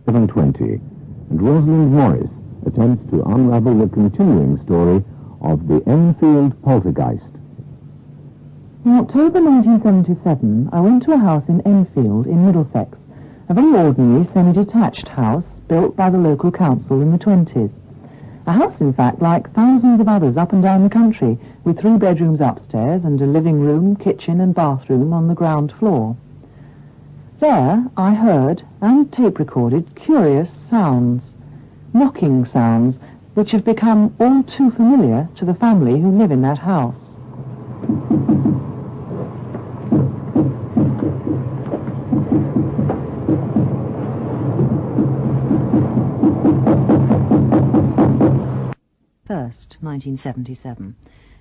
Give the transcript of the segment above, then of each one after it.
7:20, and Rosalind Morris attempts to unravel the continuing story of the Enfield Poltergeist. In October 1977, I went to a house in Enfield in Middlesex, a very ordinary semi-detached house built by the local council in the 20s. A house, in fact, like thousands of others up and down the country, with 3 bedrooms upstairs and a living room, kitchen and bathroom on the ground floor. There I heard and tape-recorded curious sounds, knocking sounds, which have become all too familiar to the family who live in that house. First, 1977.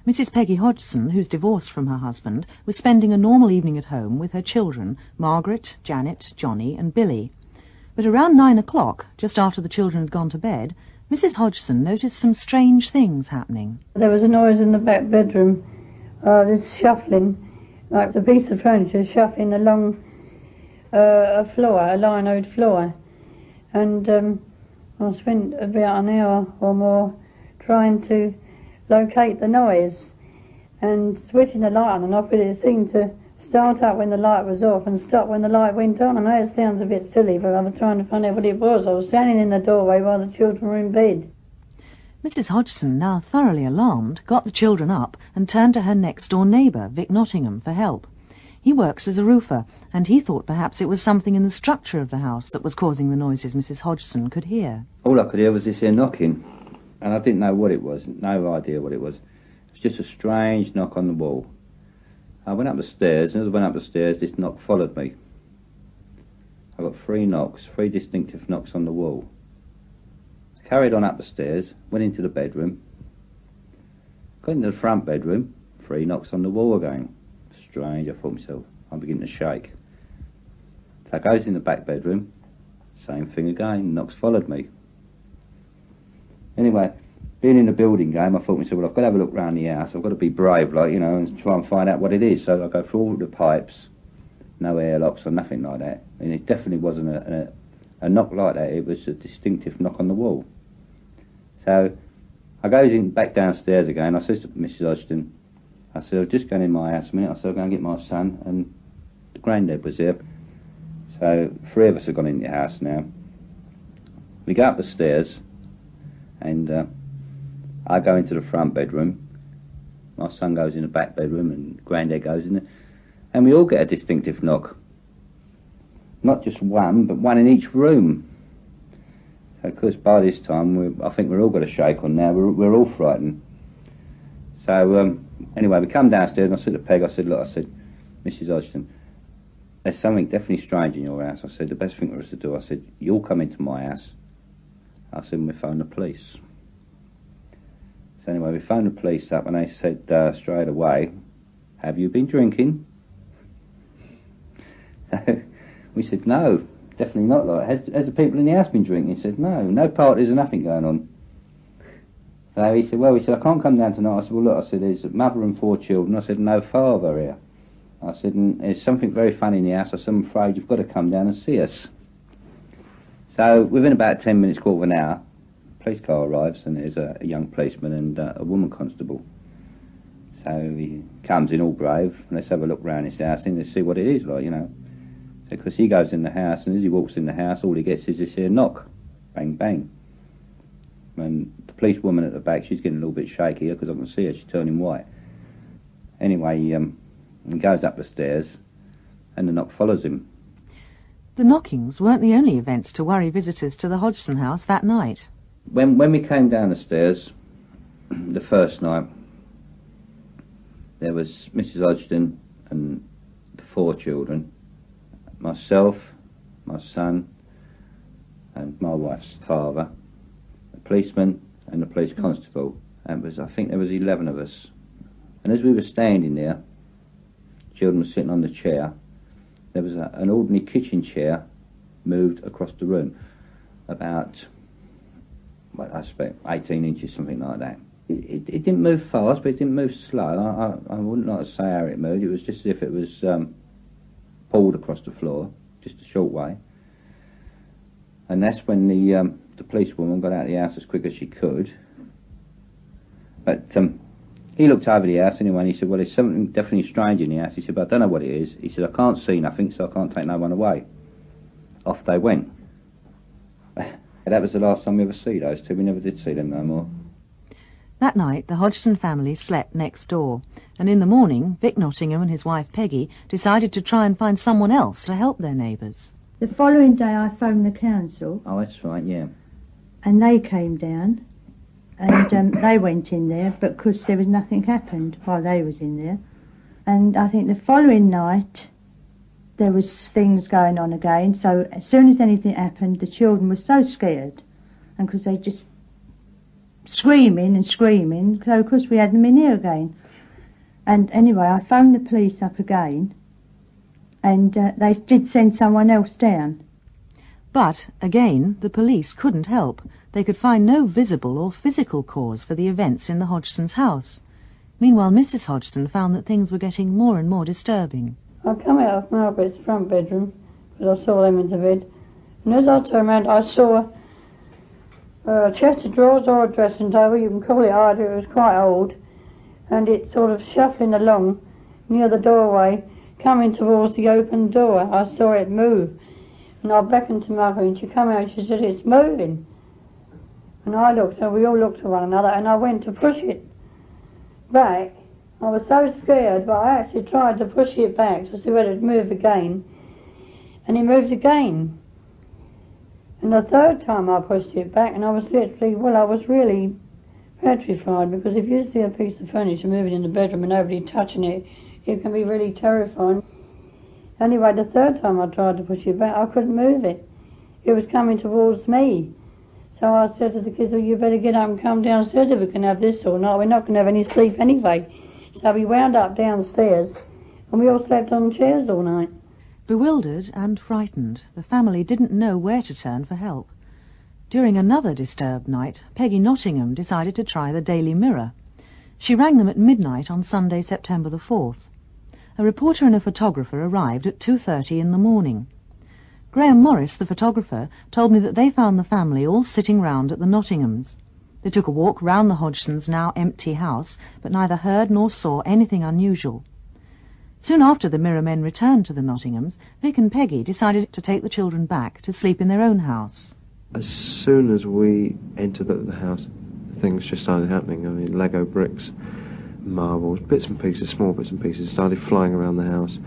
Mrs. Peggy Hodgson, who's divorced from her husband, was spending a normal evening at home with her children, Margaret, Janet, Johnny and Billy. But around 9 o'clock, just after the children had gone to bed, Mrs. Hodgson noticed some strange things happening. There was a noise in the back bedroom, this shuffling, like a piece of furniture shuffling along a floor, a linoed floor. And I spent about an hour or more trying to locate the noise and switching the light on and off, but it seemed to start up when the light was off and stop when the light went on. I know it sounds a bit silly, but I was trying to find out what it was. I was standing in the doorway while the children were in bed. Mrs. Hodgson, now thoroughly alarmed, got the children up and turned to her next-door neighbour, Vic Nottingham, for help. He works as a roofer, and he thought perhaps it was something in the structure of the house that was causing the noises Mrs. Hodgson could hear. All I could hear was this here knocking, and I didn't know what it was, no idea what it was. It was just a strange knock on the wall. I went up the stairs, and as I went up the stairs, this knock followed me. I got 3 knocks, 3 distinctive knocks on the wall. I carried on up the stairs, went into the bedroom, got into the front bedroom, 3 knocks on the wall again. Strange, I thought to myself, I'm beginning to shake. So I goes in the back bedroom, same thing again, knocks followed me. Anyway, being in the building game, I thought to myself, well, I've got to have a look round the house, I've got to be brave, like, you know, and try and find out what it is. So I go through all the pipes, no airlocks or nothing like that. And it definitely wasn't a knock like that, it was a distinctive knock on the wall. So I goes in back downstairs again, I says to Mrs. Hodgson, I said, I've just gone in my house a minute, I said, I'll go and get my son, and the granddad was there. So 3 of us have gone in the house now. We go up the stairs, and I go into the front bedroom, my son goes in the back bedroom, and granddad goes in there, and we all get a distinctive knock. Not just one, but one in each room. So of course by this time, I think we're all got a shake on now, we're all frightened. So anyway, we come downstairs, and I said to Peg, I said, look, I said, Mrs. Hodgson, there's something definitely strange in your house. I said, the best thing for us to do, I said, you'll come into my house. I said, we phone the police. So anyway, we phoned the police up, and they said straight away, have you been drinking? So we said, no, definitely not. Like, has the people in the house been drinking? He said, no parties or nothing going on. So he said, I can't come down tonight. I said, well, look, I said, there's a mother and 4 children. I said, no father here. I said, and there's something very funny in the house. I said, I'm afraid you've got to come down and see us. So within about 10 minutes, quarter of an hour, a police car arrives, and there's a young policeman and a woman constable. So he comes in all brave, and let's have a look round his house and let's see what it is like, you know. So because he goes in the house, and as he walks in the house, all he gets is this here knock. Bang, bang. And the police woman at the back, she's getting a little bit shaky because I can see her, she's turning white. Anyway, he goes up the stairs, and the knock follows him. The knockings weren't the only events to worry visitors to the Hodgson house that night. When we came down the stairs, the first night, there was Mrs. Hodgson and the 4 children, myself, my son, and my wife's father, the policeman and the police constable. And I think there was 11 of us. And as we were standing there, children were sitting on the chair, there was an ordinary kitchen chair moved across the room, about, well, I expect 18 inches, something like that. It didn't move fast, but it didn't move slow. I wouldn't like to say how it moved. It was just as if it was pulled across the floor, just a short way. And that's when the policewoman got out of the house as quick as she could. But he looked over the house anyway, and he said, well, there's something definitely strange in the house. He said, but I don't know what it is. He said, I can't see nothing, so I can't take no one away. Off they went. That was the last time we ever see those two. We never did see them no more. That night, the Hodgson family slept next door, and in the morning, Vic Nottingham and his wife Peggy decided to try and find someone else to help their neighbours. The following day I phoned the council. Oh, that's right, yeah. And they came down, and they went in there, but because there was nothing happened while they was in there. And I think the following night there was things going on again, so as soon as anything happened, the children were so scared, and because they just screaming and screaming, so of course we had them in here again. And anyway, I phoned the police up again, and they did send someone else down. But, again, the police couldn't help. They could find no visible or physical cause for the events in the Hodgson's house. Meanwhile, Mrs. Hodgson found that things were getting more and more disturbing. I come out of Margaret's front bedroom, because I saw them in the bed, and as I turned around, I saw a chest of drawers or a dressing table, you can call it either, it was quite old, and it sort of shuffling along near the doorway, coming towards the open door. I saw it move, and I beckoned to Margaret, and she came out and she said, it's moving. And I looked, and we all looked at one another, and I went to push it back. I was so scared, but I actually tried to push it back to see whether it'd move again, and it moved again. And the third time I pushed it back, and I was literally, well, I was really petrified, because if you see a piece of furniture moving in the bedroom and nobody touching it, it can be really terrifying. Anyway, the third time I tried to push it back, I couldn't move it. It was coming towards me. So I said to the kids, well, you better get up and come downstairs if we can have this all night. We're not going to have any sleep anyway. So we wound up downstairs, and we all slept on chairs all night. Bewildered and frightened, the family didn't know where to turn for help. During another disturbed night, Peggy Nottingham decided to try the Daily Mirror. She rang them at midnight on Sunday, September the 4th. A reporter and a photographer arrived at 2:30 in the morning. Graham Morris, the photographer, told me that they found the family all sitting round at the Nottinghams. They took a walk round the Hodgsons' now empty house, but neither heard nor saw anything unusual. Soon after the Mirror men returned to the Nottinghams, Vic and Peggy decided to take the children back to sleep in their own house. As soon as we entered the house, things just started happening. I mean, Lego bricks, marbles, bits and pieces, small bits and pieces, started flying around the house.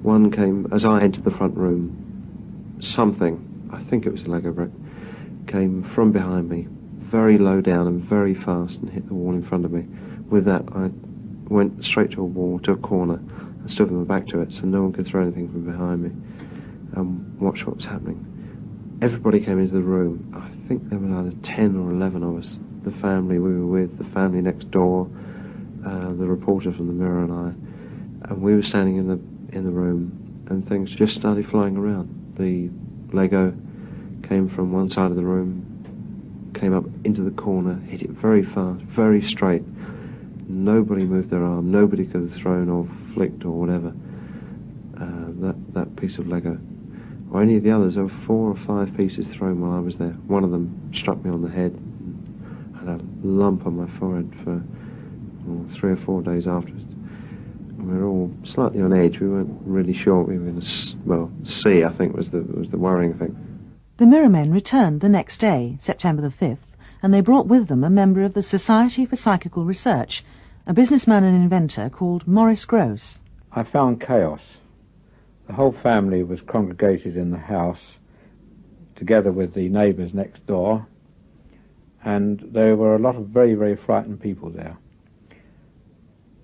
One came, as I entered the front room, something, I think it was a Lego brick, came from behind me, very low down and very fast, and hit the wall in front of me. With that, I went straight to a wall, to a corner, and stood with my back to it so no one could throw anything from behind me, and watch what was happening. Everybody came into the room. I think there were either 10 or 11 of us. The family we were with, the family next door, the reporter from the Mirror and I, and we were standing in the room, and things just started flying around. The Lego came from one side of the room, came up into the corner, hit it very fast, very straight. Nobody moved their arm, nobody could have thrown or flicked or whatever that piece of Lego. Or any of the others. There were 4 or 5 pieces thrown while I was there. One of them struck me on the head and had a lump on my forehead for 3 or 4 days afterwards. And we were all slightly on edge. We weren't really sure what we were going to see, I think, was the worrying thing. The Mirror men returned the next day, September the 5th, and they brought with them a member of the Society for Psychical Research, a businessman and inventor called Maurice Gross. I found chaos. The whole family was congregated in the house, together with the neighbours next door, and there were a lot of very, very frightened people there.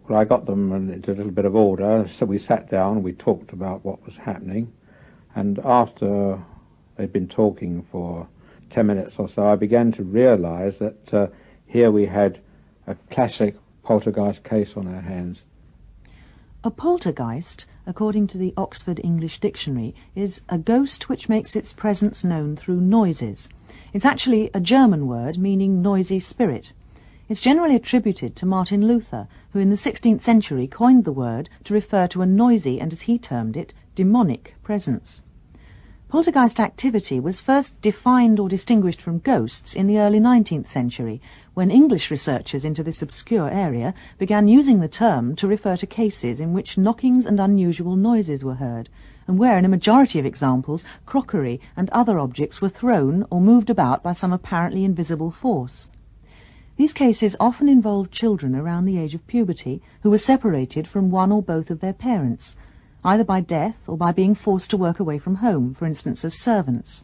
Well, I got them into a little bit of order, so we sat down, we talked about what was happening, and after they'd been talking for 10 minutes or so, I began to realise that here we had a classic poltergeist case on our hands. A poltergeist, according to the Oxford English Dictionary, is a ghost which makes its presence known through noises. It's actually a German word meaning noisy spirit. It's generally attributed to Martin Luther, who in the 16th century coined the word to refer to a noisy and, as he termed it, demonic presence. Poltergeist activity was first defined or distinguished from ghosts in the early 19th century, when English researchers into this obscure area began using the term to refer to cases in which knockings and unusual noises were heard, and where, in a majority of examples, crockery and other objects were thrown or moved about by some apparently invisible force. These cases often involved children around the age of puberty who were separated from one or both of their parents, either by death or by being forced to work away from home, for instance as servants.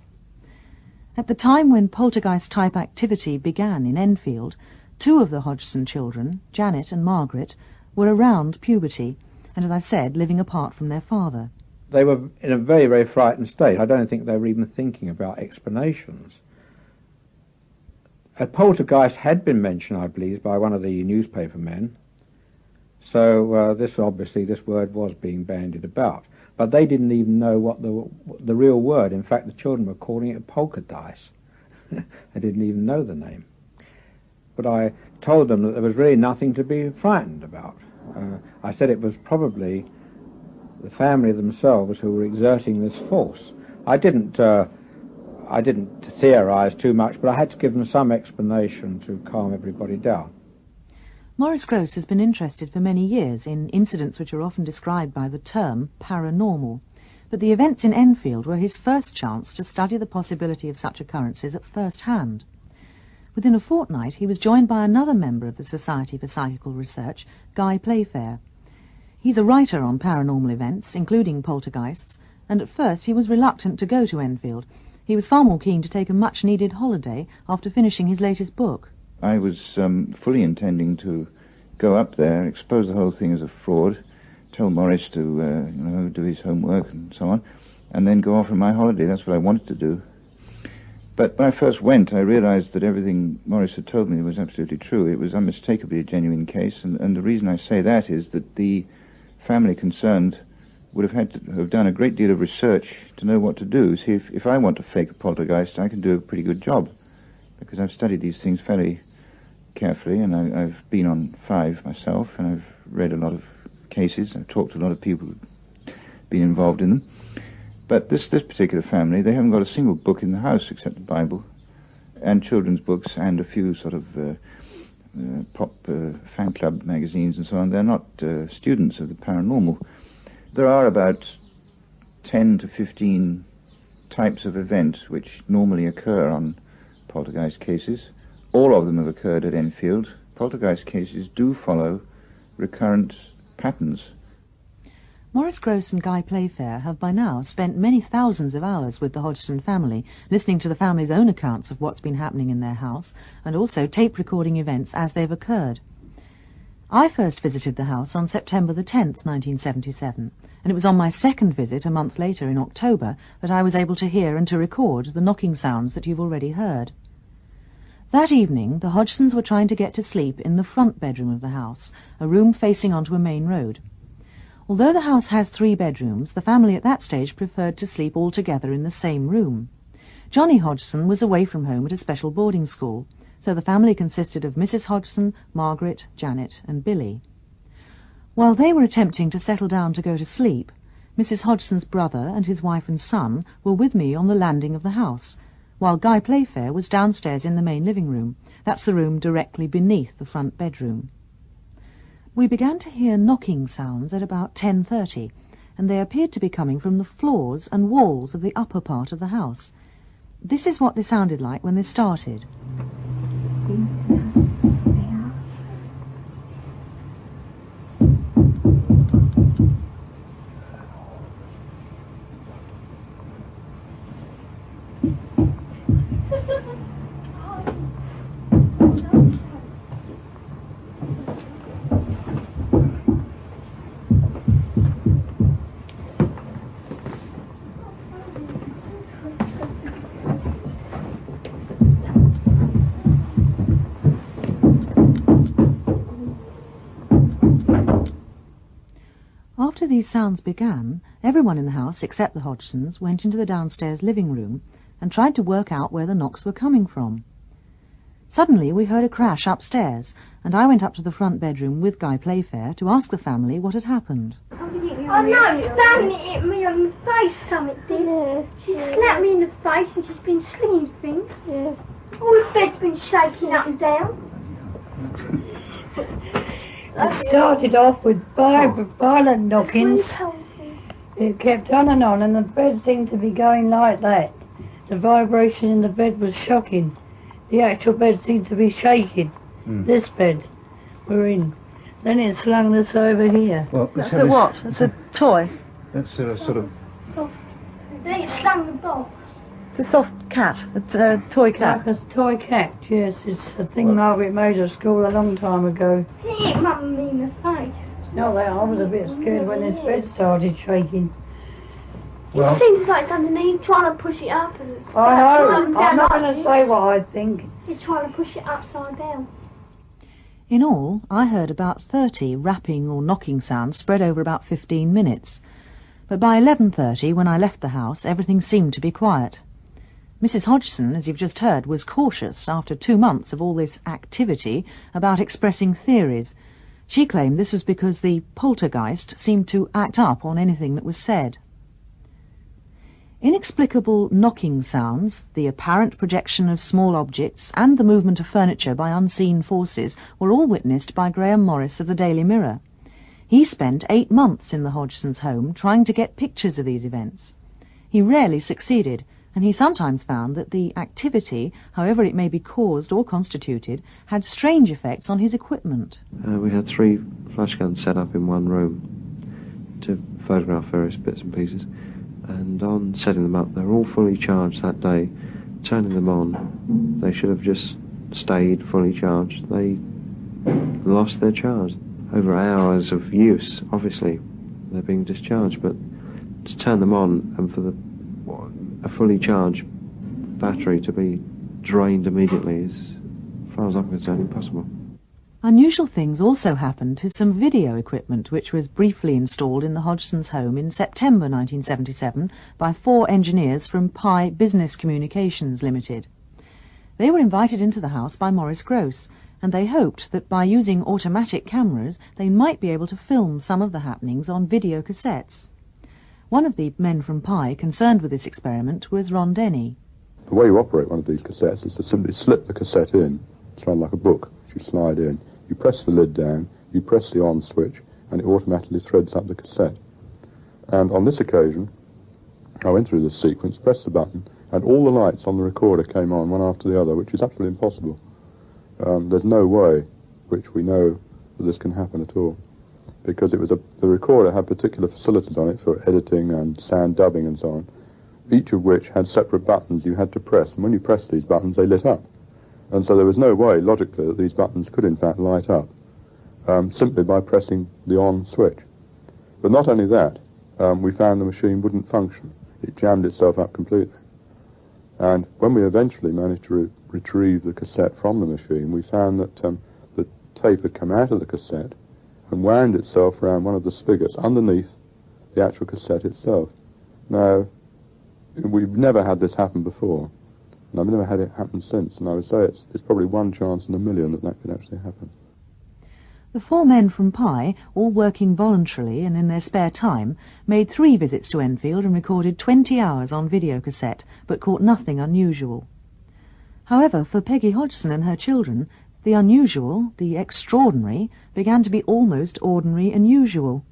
At the time when poltergeist-type activity began in Enfield, 2 of the Hodgson children, Janet and Margaret, were around puberty, and as I've said, living apart from their father. They were in a very, very frightened state. I don't think they were even thinking about explanations. A poltergeist had been mentioned, I believe, by one of the newspaper men. So this word was being bandied about. But they didn't even know what the real word. In fact, the children were calling it a poltergeist. They didn't even know the name. But I told them that there was really nothing to be frightened about. I said it was probably the family themselves who were exerting this force. I didn't theorize too much, but I had to give them some explanation to calm everybody down. Maurice Grosse has been interested for many years in incidents which are often described by the term paranormal, but the events in Enfield were his first chance to study the possibility of such occurrences at first hand. Within a fortnight he was joined by another member of the Society for Psychical Research, Guy Playfair. He's a writer on paranormal events, including poltergeists, and at first he was reluctant to go to Enfield. He was far more keen to take a much-needed holiday after finishing his latest book. I was fully intending to go up there, expose the whole thing as a fraud, tell Maurice to do his homework and so on, and then go off on my holiday. That's what I wanted to do. But when I first went, I realized that everything Maurice had told me was absolutely true. It was unmistakably a genuine case, and the reason I say that is that the family concerned would have had to have done a great deal of research to know what to do. See, if I want to fake a poltergeist, I can do a pretty good job, because I've studied these things fairly carefully, and I've been on 5 myself, and I've read a lot of cases. I've talked to a lot of people who've been involved in them. But this particular family, they haven't got a single book in the house except the Bible, and children's books, and a few sort of pop fan club magazines and so on. They're not students of the paranormal. There are about 10 to 15 types of events which normally occur on poltergeist cases. All of them have occurred at Enfield. Poltergeist cases do follow recurrent patterns. Maurice Grosse and Guy Playfair have by now spent many thousands of hours with the Hodgson family, listening to the family's own accounts of what's been happening in their house, and also tape recording events as they've occurred. I first visited the house on September the 10th, 1977, and it was on my second visit a month later in October that I was able to hear and to record the knocking sounds that you've already heard. That evening, the Hodgsons were trying to get to sleep in the front bedroom of the house, a room facing onto a main road. Although the house has 3 bedrooms, the family at that stage preferred to sleep all together in the same room. Johnny Hodgson was away from home at a special boarding school, so the family consisted of Mrs. Hodgson, Margaret, Janet and Billy. While they were attempting to settle down to go to sleep, Mrs. Hodgson's brother and his wife and son were with me on the landing of the house, while Guy Playfair was downstairs in the main living room. That's the room directly beneath the front bedroom. We began to hear knocking sounds at about 10:30, and they appeared to be coming from the floors and walls of the upper part of the house. This is what they sounded like when they started. After these sounds began, everyone in the house, except the Hodgsons, went into the downstairs living room and tried to work out where the knocks were coming from. Suddenly we heard a crash upstairs, and I went up to the front bedroom with Guy Playfair to ask the family what had happened. Oh no, it's banging it hit me on the face, something did. Yeah. She slapped me in the face and she's been slinging things. Yeah. All the bed's been shaking up and down. It started off with violent knockings. It kept on, and the bed seemed to be going like that. The vibration in the bed was shocking. The actual bed seemed to be shaking. This bed we're in. Then it slung us over here. Well, that's a what? It's a toy? That's a sort of... Soft. Then it slung the box. It's a soft cat, a toy cat. Like a toy cat, yes. It's a thing Margaret made at school a long time ago. It hit Mummy in the face. No, I was a bit scared when this bed started shaking. It seems like it's underneath, trying to push it up and it's I know, sliding down. I'm not like going to this. say what I think. It's trying to push it upside down. In all, I heard about 30 rapping or knocking sounds spread over about 15 minutes. But by 11:30, when I left the house, everything seemed to be quiet. Mrs. Hodgson, as you've just heard, was cautious after 2 months of all this activity about expressing theories. She claimed this was because the poltergeist seemed to act up on anything that was said. Inexplicable knocking sounds, the apparent projection of small objects, and the movement of furniture by unseen forces were all witnessed by Graham Morris of the Daily Mirror. He spent 8 months in the Hodgsons' home trying to get pictures of these events. He rarely succeeded, and he sometimes found that the activity, however it may be caused or constituted, had strange effects on his equipment. We had 3 flash guns set up in one room to photograph various bits and pieces. And on setting them up, they were all fully charged that day. Turning them on, they should have just stayed fully charged. They lost their charge. Over hours of use, obviously, they're being discharged, but to turn them on and for a fully charged battery to be drained immediately is, as far as I'm concerned, impossible. Unusual things also happened to some video equipment which was briefly installed in the Hodgsons' home in September 1977 by 4 engineers from Pi Business Communications Limited. They were invited into the house by Maurice Gross, and they hoped that by using automatic cameras they might be able to film some of the happenings on video cassettes. One of the men from Pi concerned with this experiment was Ron Denny. The way you operate one of these cassettes is to simply slip the cassette in. It's run like a book, which you slide in. You press the lid down, you press the on switch, and it automatically threads up the cassette. And on this occasion, I went through this sequence, pressed the button, and all the lights on the recorder came on one after the other, which is absolutely impossible. There's no way which we know that this can happen at all, because it was the recorder had particular facilities on it for editing and sound dubbing and so on, each of which had separate buttons you had to press, and when you pressed these buttons they lit up. And so there was no way, logically, that these buttons could in fact light up, simply by pressing the on switch. But not only that, we found the machine wouldn't function. It jammed itself up completely. And when we eventually managed to retrieve the cassette from the machine, we found that the tape had come out of the cassette and wound itself around one of the spigots underneath the actual cassette itself. Now, we've never had this happen before. And I've never had it happen since, and I would say it's probably 1 chance in a million that could actually happen. The 4 men from Pi, all working voluntarily and in their spare time, made 3 visits to Enfield and recorded 20 hours on videocassette, but caught nothing unusual. However, for Peggy Hodgson and her children, the unusual, the extraordinary, began to be almost ordinary and usual.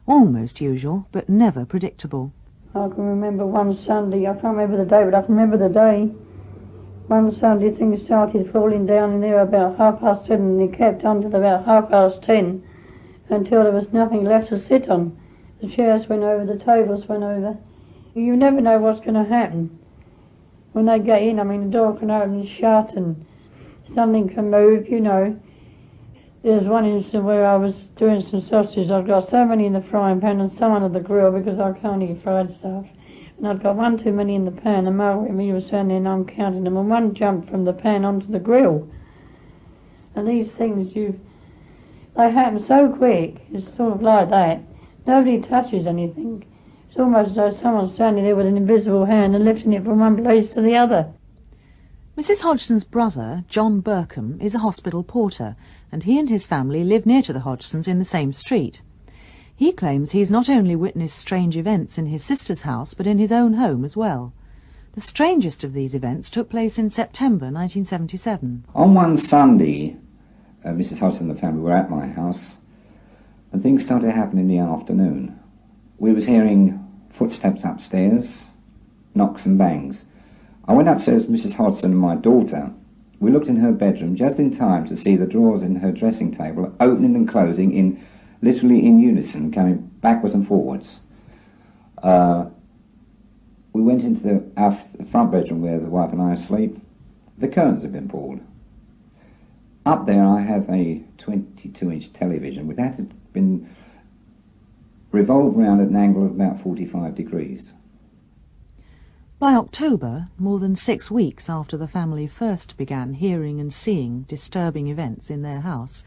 Almost usual, but never predictable. I can remember one Sunday, I can't remember the day, but I can remember the day. One Sunday things started falling down in there about 7:30, and it kept on to about 10:30 until there was nothing left to sit on. The chairs went over, the tables went over. You never know what's going to happen. When they get in, I mean, the door can open and shut and something can move, you know. There was one instant where I was doing some sausages. I've got so many in the frying pan and some under the grill because I can't eat fried stuff. And I'd got 1 too many in the pan, and Margaret and me were standing there and I'm counting them, and one jumped from the pan onto the grill. And these things, they happen so quick. It's sort of like that. Nobody touches anything. It's almost as though someone's standing there with an invisible hand and lifting it from one place to the other. Mrs. Hodgson's brother, John Burkham, is a hospital porter, and he and his family live near to the Hodgsons in the same street. He claims he's not only witnessed strange events in his sister's house, but in his own home as well. The strangest of these events took place in September 1977. On one Sunday, Mrs. Hodgson and the family were at my house, and things started happening in the afternoon. We was hearing footsteps upstairs, knocks and bangs. I went upstairs with Mrs. Hodgson and my daughter. We looked in her bedroom just in time to see the drawers in her dressing table opening and closing literally in unison, coming backwards and forwards. We went into our front bedroom where the wife and I are asleep. The curtains had been pulled. Up there I have a 22-inch television which had been revolved round at an angle of about 45 degrees. By October, more than 6 weeks after the family first began hearing and seeing disturbing events in their house,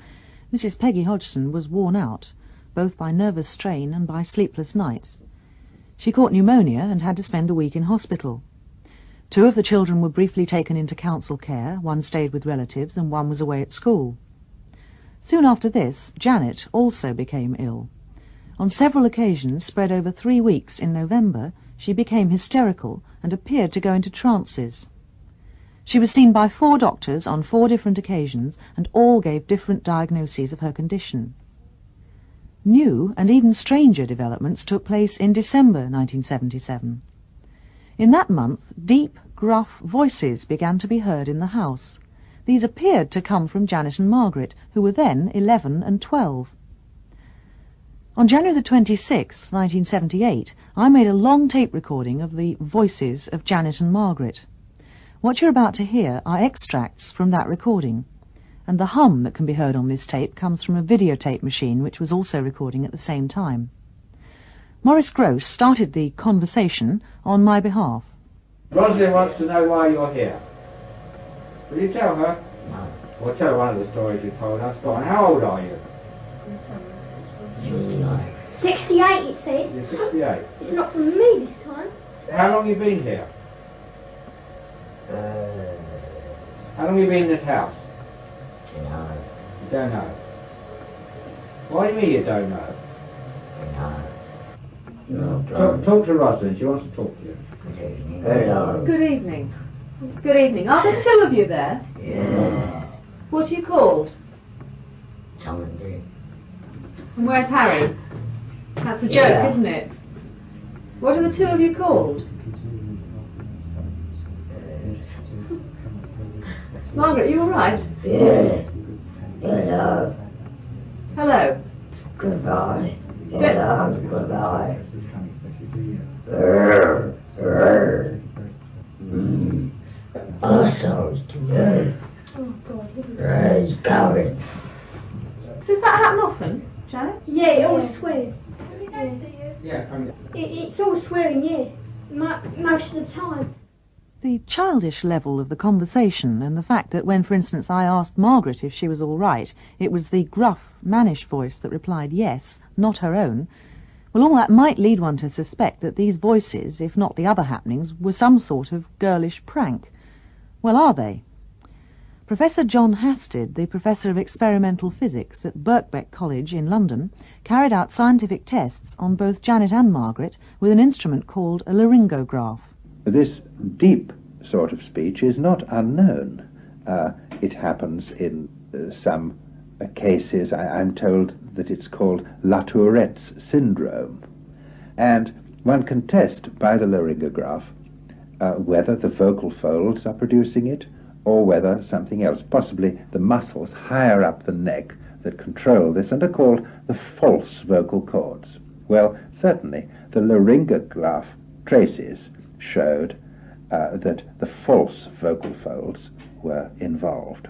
Mrs. Peggy Hodgson was worn out, both by nervous strain and by sleepless nights. She caught pneumonia and had to spend a week in hospital. 2 of the children were briefly taken into council care, 1 stayed with relatives and 1 was away at school. Soon after this, Janet also became ill. On several occasions, spread over 3 weeks in November, she became hysterical and appeared to go into trances. She was seen by 4 doctors on 4 different occasions, and all gave different diagnoses of her condition. New and even stranger developments took place in December 1977. In that month, deep, gruff voices began to be heard in the house. These appeared to come from Janet and Margaret, who were then 11 and 12. On January the 26th, 1978, I made a long tape recording of the voices of Janet and Margaret. What you're about to hear are extracts from that recording, and the hum that can be heard on this tape comes from a videotape machine which was also recording at the same time. Maurice Gross started the conversation on my behalf. Rosalind wants to know why you're here. Will you tell her? No. Well, tell one of the stories you told us. Go on, how old are you? 69. 68, it said. You're 68. It's not from me this time. How long have you been here? How long have you been in this house? You know. You don't know. Why do you mean you don't know? Talk to Rosalind, she wants to talk to you. Good evening. Hello. Good evening. Good evening. Are there 2 of you there? Yeah. What are you called? Someone did. And where's Harry? That's the joke, Yeah. isn't it? What are the 2 of you called? Margaret, you all right? Yeah. Hello. Hello. Goodbye. Hello. Goodbye. Also, Oh, God. he's going. Does that happen often, Janet? Yeah, it always swears. Yeah, come here. It's all swearing, yeah. Most of the time. The childish level of the conversation and the fact that when, for instance, I asked Margaret if she was all right, it was the gruff, mannish voice that replied yes, not her own, well, all that might lead one to suspect that these voices, if not the other happenings, were some sort of girlish prank. Well, are they? Professor John Hasted, the Professor of Experimental Physics at Birkbeck College in London, carried out scientific tests on both Janet and Margaret with an instrument called a laryngograph. This deep sort of speech is not unknown. It happens in some cases. I'm told that it's called La Tourette's syndrome. And one can test by the laryngograph whether the vocal folds are producing it or whether something else, possibly the muscles higher up the neck that control this and are called the false vocal cords. Well, certainly the laryngograph traces showed that the false vocal folds were involved.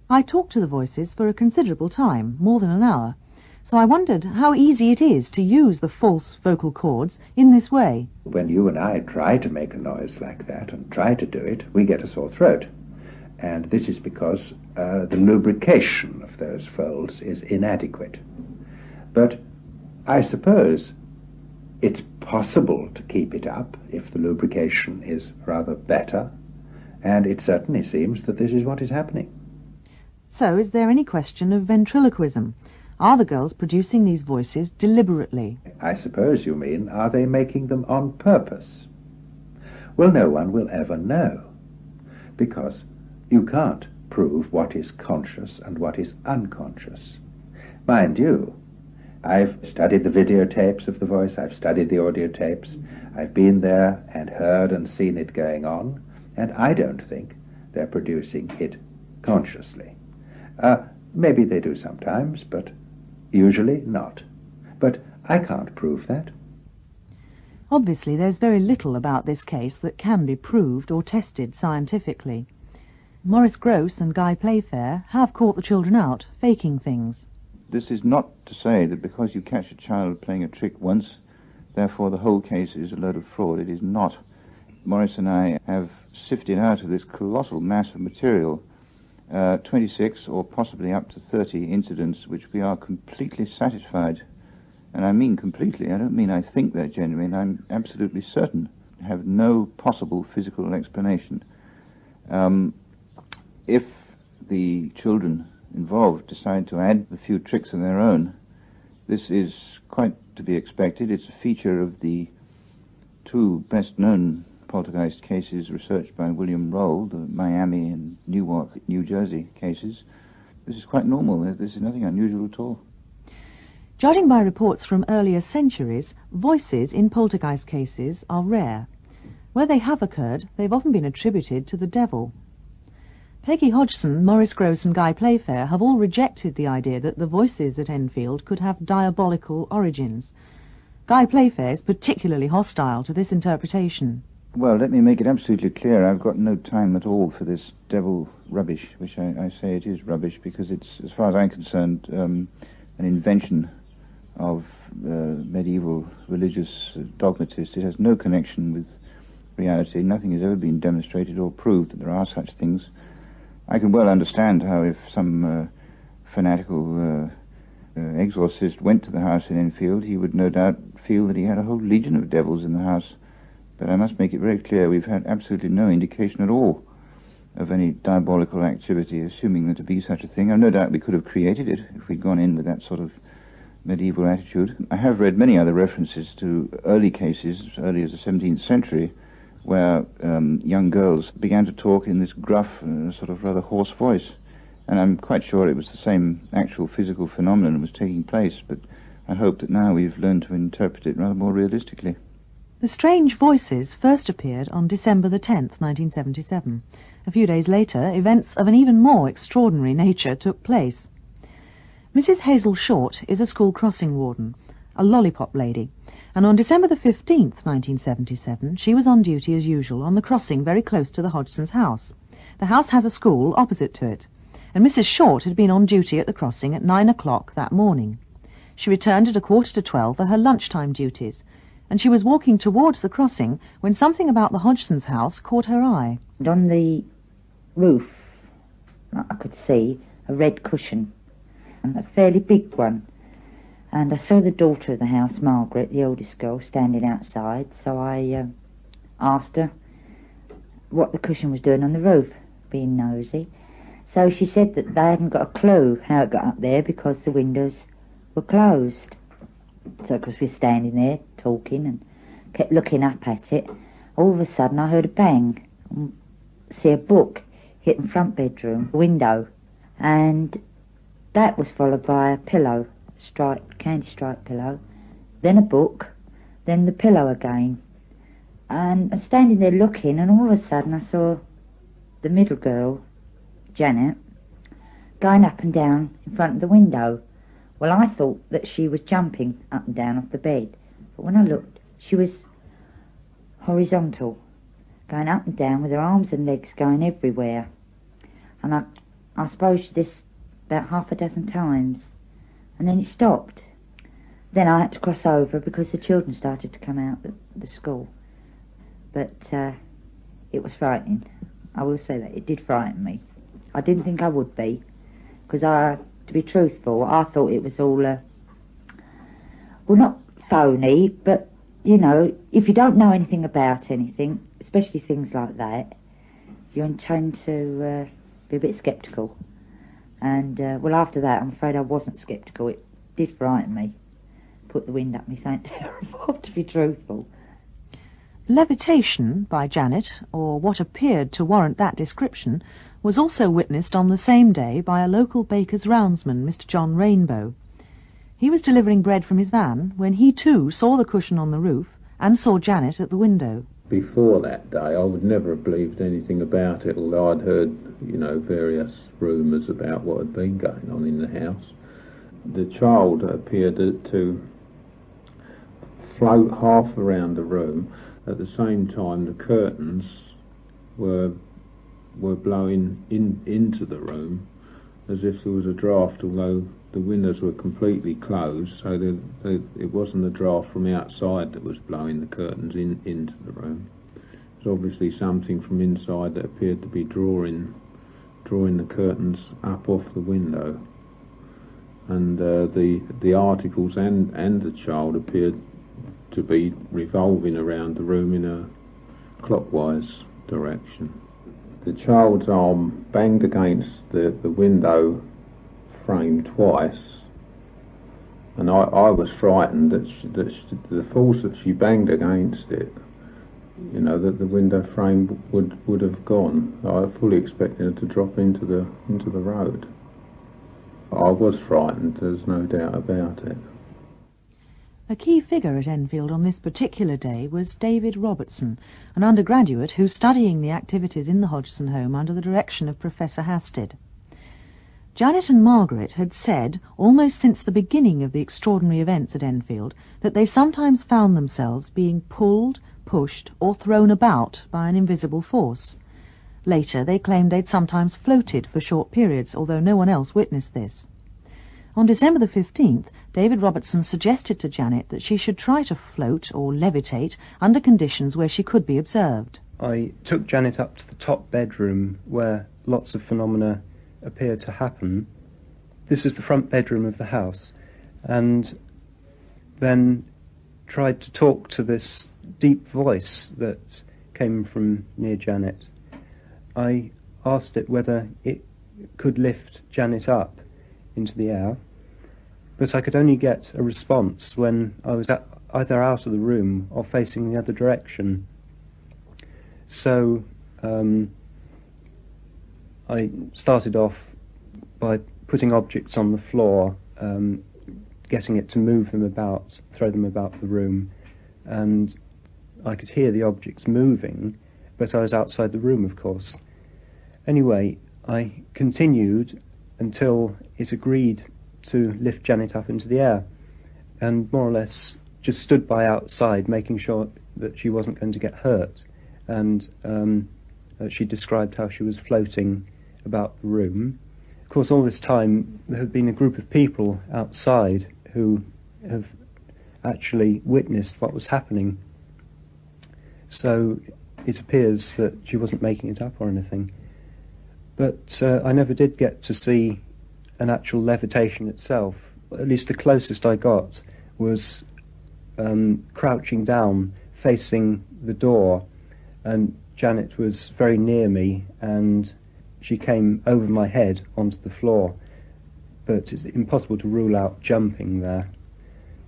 I talked to the voices for a considerable time, more than an hour, so I wondered how easy it is to use the false vocal cords in this way. When you and I try to make a noise like that and try to do it, we get a sore throat. And this is because the lubrication of those folds is inadequate. But I suppose it's possible to keep it up if the lubrication is rather better. And it certainly seems that this is what is happening. So, is there any question of ventriloquism? Are the girls producing these voices deliberately? I suppose you mean, are they making them on purpose? Well, no one will ever know, because you can't prove what is conscious and what is unconscious. Mind you, I've studied the videotapes of the voice, I've studied the audio tapes, I've been there and heard and seen it going on, and I don't think they're producing it consciously. Maybe they do sometimes, but usually not. But I can't prove that. Obviously, there's very little about this case that can be proved or tested scientifically. Maurice Grosse and Guy Playfair have caught the children out, faking things. This is not to say that because you catch a child playing a trick once, therefore the whole case is a load of fraud. It is not. Maurice and I have sifted out of this colossal mass of material 26 or possibly up to 30 incidents which we are completely satisfied. And I mean completely. I don't mean I think they're genuine. I'm absolutely certain. Have no possible physical explanation. If the children involved decide to add a few tricks of their own, this is quite to be expected. It's a feature of the two best-known poltergeist cases researched by William Roll, the Miami and Newark, New Jersey cases. This is quite normal. This is nothing unusual at all. Judging by reports from earlier centuries, voices in poltergeist cases are rare. Where they have occurred, they've often been attributed to the devil. Peggy Hodgson, Maurice Grosse and Guy Playfair have all rejected the idea that the voices at Enfield could have diabolical origins. Guy Playfair is particularly hostile to this interpretation. Well, let me make it absolutely clear. I've got no time at all for this devil rubbish, which I say it is rubbish because it's, as far as I'm concerned, an invention of medieval religious dogmatists. It has no connection with reality. Nothing has ever been demonstrated or proved that there are such things. I can well understand how if some fanatical exorcist went to the house in Enfield, he would no doubt feel that he had a whole legion of devils in the house. But I must make it very clear we've had absolutely no indication at all of any diabolical activity, assuming there to be such a thing. I've no doubt we could have created it if we'd gone in with that sort of medieval attitude. I have read many other references to early cases, as early as the 17th century, where young girls began to talk in this gruff, sort of rather hoarse voice. And I'm quite sure it was the same actual physical phenomenon that was taking place, but I hope that now we've learned to interpret it rather more realistically. The strange voices first appeared on December the 10th, 1977. A few days later, events of an even more extraordinary nature took place. Mrs. Hazel Short is a school crossing warden, a lollipop lady, and on December the 15th, 1977, she was on duty as usual on the crossing very close to the Hodgsons' house. The house has a school opposite to it, and Mrs. Short had been on duty at the crossing at 9 o'clock that morning. She returned at 11:45 for her lunchtime duties, and she was walking towards the crossing when something about the Hodgsons' house caught her eye. And on the roof, I could see a red cushion, a fairly big one. And I saw the daughter of the house, Margaret, the oldest girl, standing outside, so I asked her what the cushion was doing on the roof, being nosy. So she said that they hadn't got a clue how it got up there because the windows were closed. So because we were standing there talking and kept looking up at it, all of a sudden I heard a bang and see a book hit the front bedroom window, and that was followed by a pillow, candy striped pillow, then a book, then the pillow again. And I was standing there looking, and all of a sudden I saw the middle girl, Janet, going up and down in front of the window. Well, I thought that she was jumping up and down off the bed, but when I looked, she was horizontal, going up and down with her arms and legs going everywhere. And I suppose she did this about half a dozen times, and then it stopped. Then I had to cross over because the children started to come out of the school. But it was frightening. I will say that. It did frighten me. I didn't think I would be, because to be truthful, I thought it was all, well, not phony, but, you know, if you don't know anything about anything, especially things like that, you tend to be a bit sceptical. And, well, after that, I'm afraid I wasn't sceptical. It did frighten me. Put the wind up me, something terrible, to be truthful. Levitation by Janet, or what appeared to warrant that description, was also witnessed on the same day by a local baker's roundsman, Mr. John Rainbow. He was delivering bread from his van when he too saw the cushion on the roof and saw Janet at the window. Before that day, I would never have believed anything about it, although I'd heard, various rumours about what had been going on in the house. The child appeared to float half around the room. At the same time, the curtains were blowing into the room as if there was a draught, although the windows were completely closed, so it wasn't the draught from outside that was blowing the curtains into the room. It was obviously something from inside that appeared to be drawing the curtains up off the window. And the articles and the child appeared to be revolving around the room in a clockwise direction. The child's arm banged against the window frame twice, and I was frightened that the force that she banged against it, that the window frame would have gone. I fully expected her to drop into the road. I was frightened, there's no doubt about it. A key figure at Enfield on this particular day was David Robertson, an undergraduate who's studying the activities in the Hodgson home under the direction of Professor Hasted. Janet and Margaret had said, almost since the beginning of the extraordinary events at Enfield, that they sometimes found themselves being pulled, pushed, or thrown about by an invisible force. Later, they claimed they'd sometimes floated for short periods, although no one else witnessed this. On December the 15th, David Robertson suggested to Janet that she should try to float or levitate under conditions where she could be observed. I took Janet up to the top bedroom where lots of phenomena appeared to happen. This is the front bedroom of the house, and then tried to talk to this deep voice that came from near Janet. I asked it whether it could lift Janet up into the air, but I could only get a response when I was either out of the room or facing the other direction. So I started off by putting objects on the floor, getting it to move them about, throw them about the room, and I could hear the objects moving, but I was outside the room, of course. Anyway, I continued until it agreed to lift Janet up into the air, and more or less just stood by outside, making sure that she wasn't going to get hurt. And she described how she was floating about the room. Of course, all this time there had been a group of people outside who have actually witnessed what was happening. So it appears that she wasn't making it up or anything. But I never did get to see an actual levitation itself. At least the closest I got was crouching down, facing the door, and Janet was very near me, and she came over my head onto the floor. But it's impossible to rule out jumping there.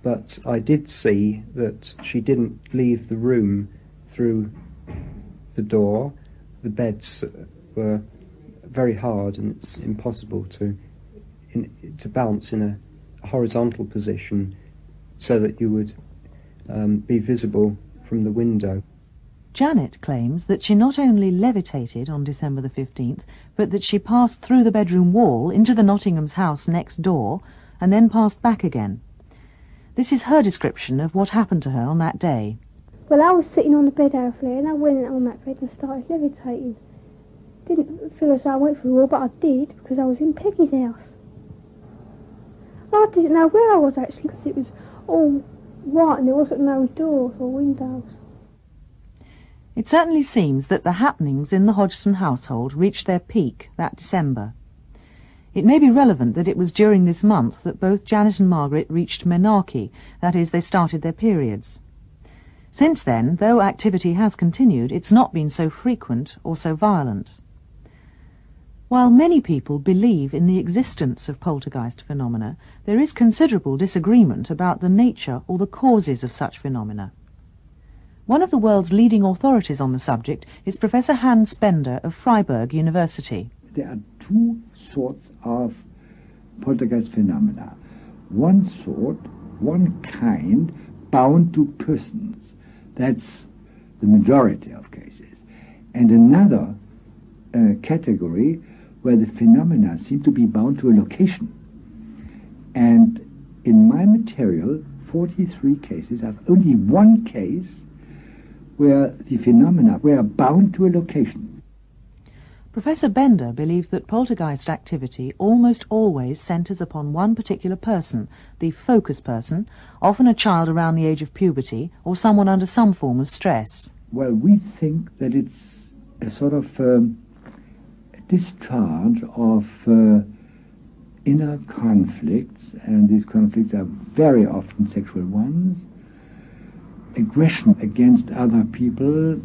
But I did see that she didn't leave the room through the door. The beds were very hard, and it's impossible to bounce in a horizontal position so that you would be visible from the window. Janet claims that she not only levitated on December the 15th, but that she passed through the bedroom wall into the Nottingham's house next door and then passed back again. This is her description of what happened to her on that day. Well, I was sitting on the bed out there, and I went on that bed and started levitating. Didn't feel as though I went through the wall, but I did, because I was in Peggy's house. I didn't know where I was actually, because it was all white and there wasn't no doors or windows. It certainly seems that the happenings in the Hodgson household reached their peak that December. It may be relevant that it was during this month that both Janet and Margaret reached menarche, that is, they started their periods. Since then, though activity has continued, it's not been so frequent or so violent. While many people believe in the existence of poltergeist phenomena, there is considerable disagreement about the nature or the causes of such phenomena. One of the world's leading authorities on the subject is Professor Hans Bender of Freiburg University. There are two sorts of poltergeist phenomena. One sort, one kind, bound to persons. That's the majority of cases. And another category where the phenomena seem to be bound to a location. And in my material, 43 cases, I have only one case where the phenomena were bound to a location. Professor Bender believes that poltergeist activity almost always centres upon one particular person, the focus person, often a child around the age of puberty, or someone under some form of stress. Well, we think that it's a sort of discharge of inner conflicts, and these conflicts are very often sexual ones, aggression against other people.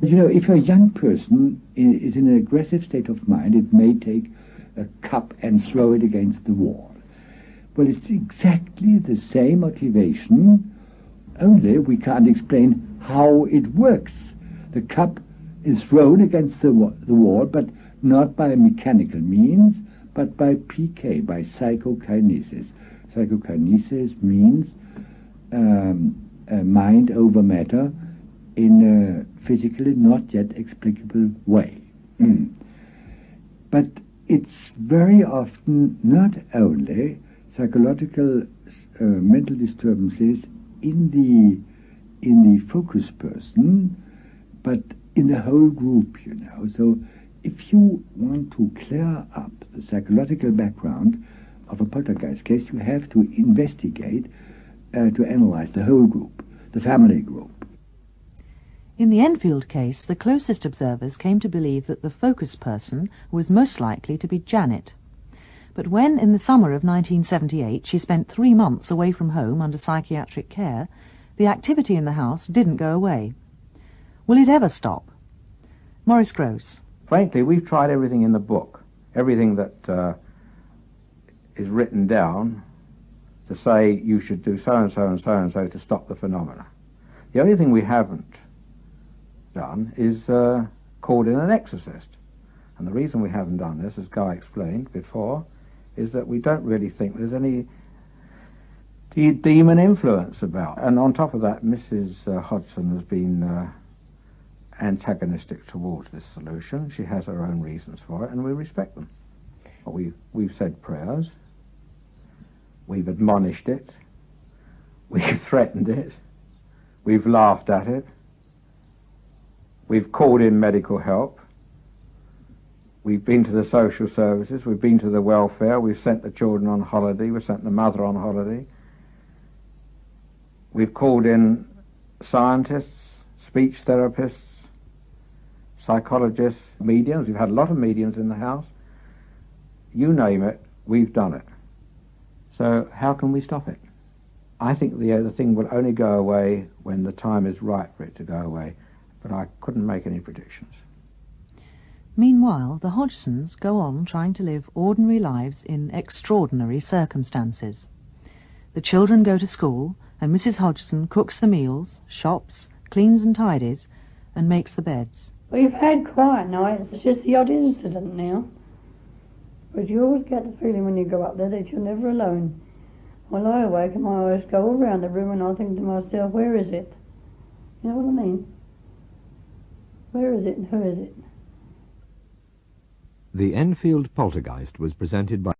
You know, if a young person is in an aggressive state of mind, it may take a cup and throw it against the wall. Well, it's exactly the same motivation, only we can't explain how it works. The cup is thrown against the wall, but not by mechanical means, but by PK, by psychokinesis. Psychokinesis means mind over matter in a physically not yet explicable way. But it's very often not only psychological mental disturbances in the focus person, but in the whole group, you know. So if you want to clear up the psychological background of a poltergeist case, you have to investigate, to analyze the whole group, the family group. In the Enfield case, the closest observers came to believe that the focus person was most likely to be Janet. But when, in the summer of 1978, she spent 3 months away from home under psychiatric care, the activity in the house didn't go away. Will it ever stop? Maurice Gross. Frankly, we've tried everything in the book, everything that is written down to say you should do so-and-so and so-and-so to stop the phenomena. The only thing we haven't done is called in an exorcist. And the reason we haven't done this, as Guy explained before, is that we don't really think there's any demon influence about. And on top of that, Mrs. Hodgson has been antagonistic towards this solution. She has her own reasons for it, and we respect them. We've said prayers, we've admonished it, we've threatened it, we've laughed at it, we've called in medical help, we've been to the social services, we've been to the welfare, we've sent the children on holiday, we've sent the mother on holiday, we've called in scientists, speech therapists, psychologists, mediums. We've had a lot of mediums in the house. You name it, we've done it. So how can we stop it? I think the thing will only go away when the time is right for it to go away, but I couldn't make any predictions. Meanwhile, the Hodgsons go on trying to live ordinary lives in extraordinary circumstances. The children go to school, and Mrs. Hodgson cooks the meals, shops, cleans and tidies, and makes the beds. We've had quiet nights, it's just the odd incident now. But you always get the feeling when you go up there that you're never alone. I lie awake and my eyes go all around the room and I think to myself, where is it? You know what I mean? Where is it and who is it? The Enfield Poltergeist was presented by